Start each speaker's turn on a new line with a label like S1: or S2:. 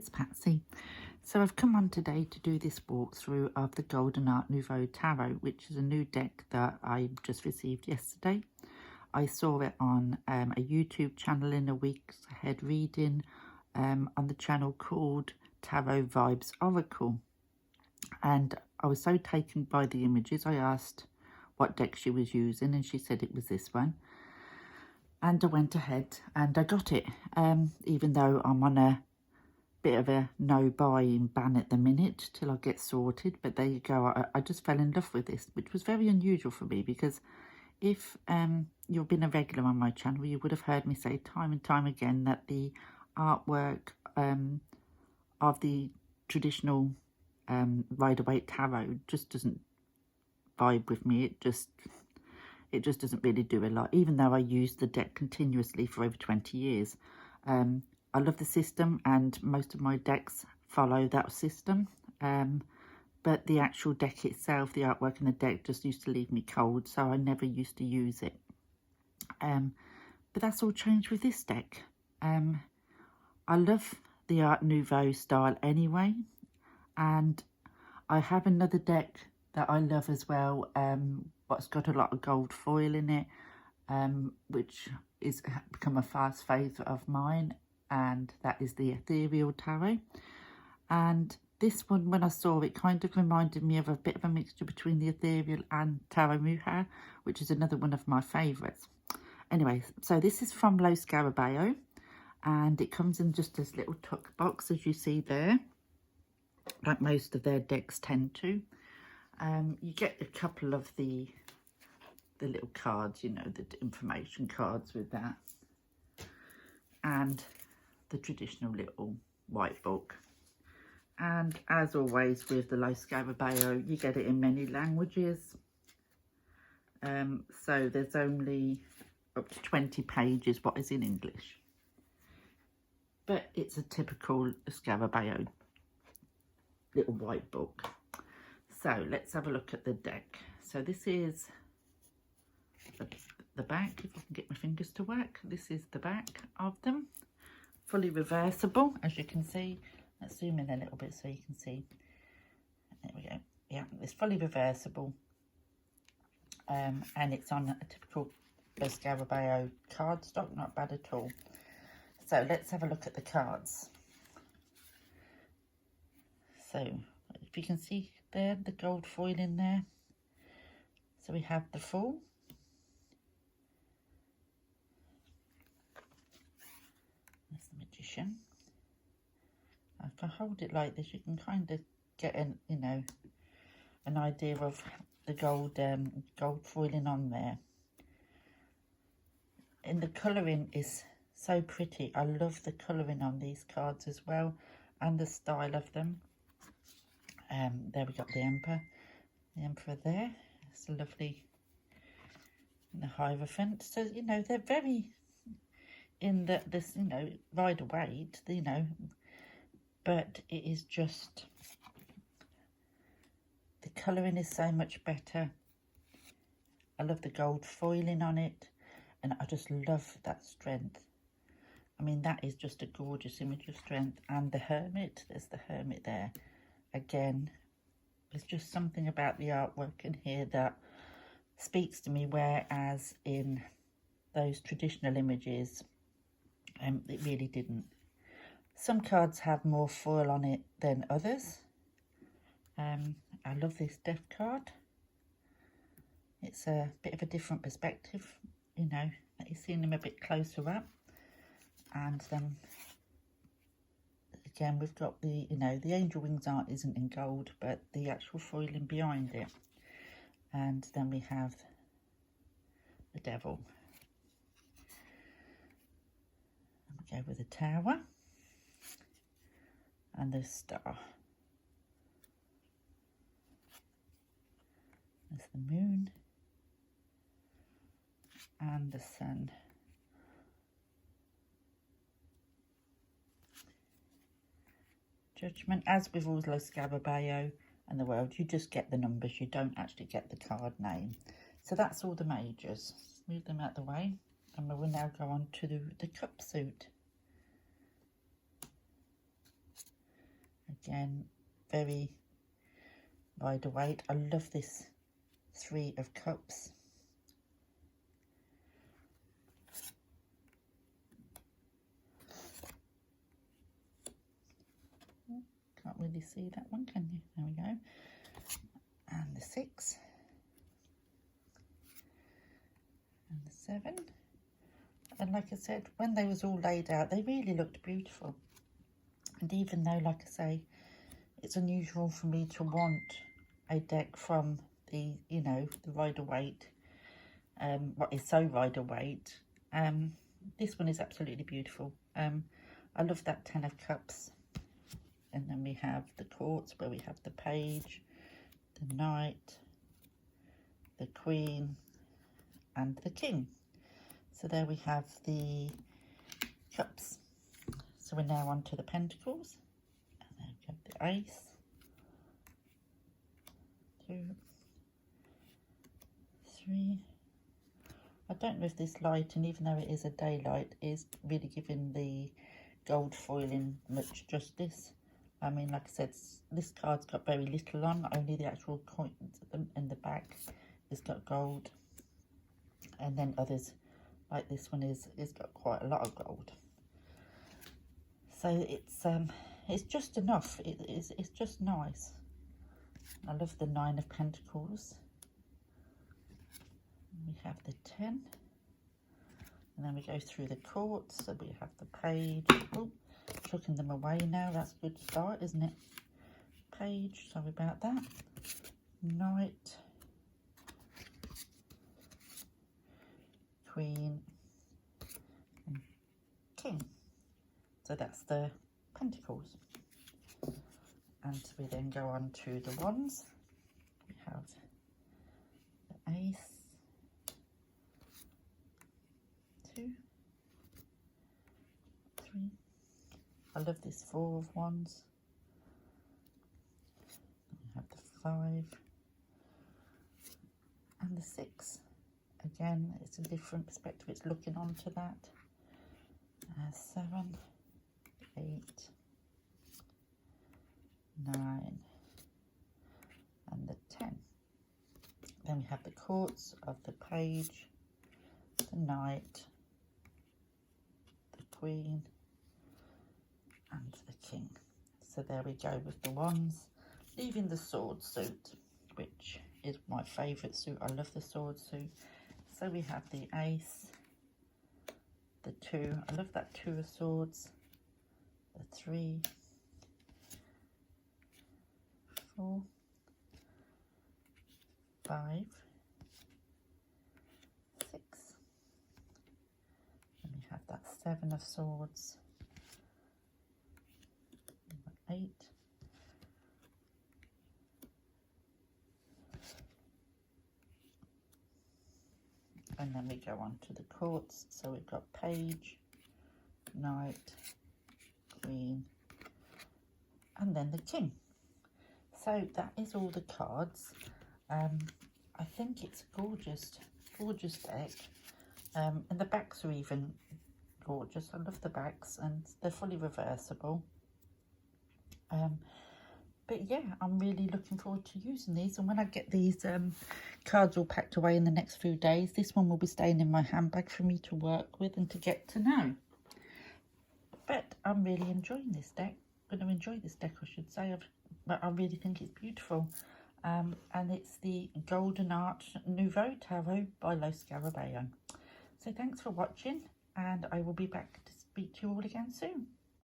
S1: it's Patsy. So I've come on today to do this walkthrough of the Golden Art Nouveau Tarot, which is a new deck that I just received yesterday. I saw it on a YouTube channel in a week's ahead reading on the channel called Tarot Vibes Oracle. And I was so taken by the images, I asked what deck she was using and she said it was this one. And I went ahead and I got it, even though I'm on a bit of a no buying ban at the minute till I get sorted. But there you go, I just fell in love with this, which was very unusual for me, because if you've been a regular on my channel, you would have heard me say time and time again that the artwork of the traditional Rider-Waite tarot just doesn't vibe with me. It just doesn't really do a lot, even though I use the deck continuously for over 20 years. I love the system and most of my decks follow that system, but the actual deck itself, the artwork in the deck, just used to leave me cold, so I never used to use it. But that's all changed with this deck. I love the Art Nouveau style anyway, and I have another deck that I love as well, what's got a lot of gold foil in it, which is become a fast favourite of mine, and that is the Ethereal Tarot. And this one, when I saw it, kind of reminded me of a bit of a mixture between the Ethereal and Tarot Mujer, which is another one of my favourites. Anyway, so this is from Lo Scarabeo, and it comes in just this little tuck box, as you see there, like most of their decks tend to. You get a couple of the little cards, you know, the information cards with that, and the traditional little white book. And as always with the Lo Scarabeo, you get it in many languages. So there's only up to 20 pages what is in English, but it's a typical Scarabeo little white book. So let's have a look at the deck. So this is the back, if I can get my fingers to work. This is the back of them, fully reversible, as you can see. Let's zoom in a little bit so you can see. There we go. Yeah, it's fully reversible, and it's on a typical Scarabeo cardstock, not bad at all. So let's have a look at the cards. So if you can see there, the gold foil in there. So we have the Fool, that's the Magician. If I hold it like this, you can kind of get an, you know, an idea of the gold foiling on there. And the colouring is so pretty. I love the colouring on these cards as well, and the style of them. There we got the Emperor there. It's a lovely, the Hierophant. So, you know, they're very in this, you know, Rider-Waite, you know, but it is just, the colouring is so much better. I love the gold foiling on it, and I just love that strength. I mean, that is just a gorgeous image of strength. And the Hermit, there's the Hermit there. Again, there's just something about the artwork in here that speaks to me, whereas in those traditional images, it really didn't. Some cards have more foil on it than others. I love this Death card. It's a bit of a different perspective, you know, that you're seeing them a bit closer up. And then again, we've got the, you know, the angel wings art isn't in gold, but the actual foiling behind it. And then we have the Devil. And we go with the Tower and the Star. There's the Moon and the Sun. Judgment. As with all Lo Scarabeo and the World, you just get the numbers, you don't actually get the card name. So that's all the majors. Move them out the way, and we will now go on to the cup suit. Again, very Rider-Waite. I love this 3 of Cups. Can't really see that one, can you? There we go. And the 6. And the 7. And like I said, when they was all laid out, they really looked beautiful. And even though, like I say, it's unusual for me to want a deck from the, you know, the Rider-Waite, what is so Rider-Waite, this one is absolutely beautiful. I love that 10 of Cups. And then we have the Courts, where we have the Page, the Knight, the Queen, and the King. So there we have the Cups. So we're now on to the Pentacles. And then we have the Ace, 2, 3. I don't know if this light, and even though it is a daylight, is really giving the gold foiling much justice. I mean, like I said, this card's got very little on, only the actual coins in the back has got gold. And then others, like this one, is got quite a lot of gold. So it's just enough. It's just nice. I love the 9 of Pentacles. We have the 10. And then we go through the Courts. So we have the Page. Oh, chucking them away now. That's a good start, isn't it? Page, sorry about that. Knight. Queen. And King. So that's the Pentacles. And we then go on to the Wands. We have the Ace. 2, 3. I love this 4 of Wands. We have the 5 and the 6. Again, it's a different perspective. It's looking onto that. 7, 8, 9, and the 10. Then we have the Courts of the Page, the Knight, the Queen, and the King. So there we go with the Wands, leaving the Sword suit, which is my favourite suit. I love the Sword suit. So we have the Ace, the 2. I love that 2 of Swords, the 3, 4, 5, 6. And we have that 7 of Swords, 8, and then we go on to the Courts. So we've got Page, Knight, Queen, and then the King. So that is all the cards. I think it's a gorgeous deck. And the backs are even gorgeous. I love the backs, and they're fully reversible. But yeah, I'm really looking forward to using these. And when I get these cards all packed away in the next few days, this one will be staying in my handbag for me to work with and to get to know. But I'm really enjoying this deck. I'm going to enjoy this deck, I should say. But I really think it's beautiful. And it's the Golden Art Nouveau Tarot by Los Scarabeo. So thanks for watching, and I will be back to speak to you all again soon.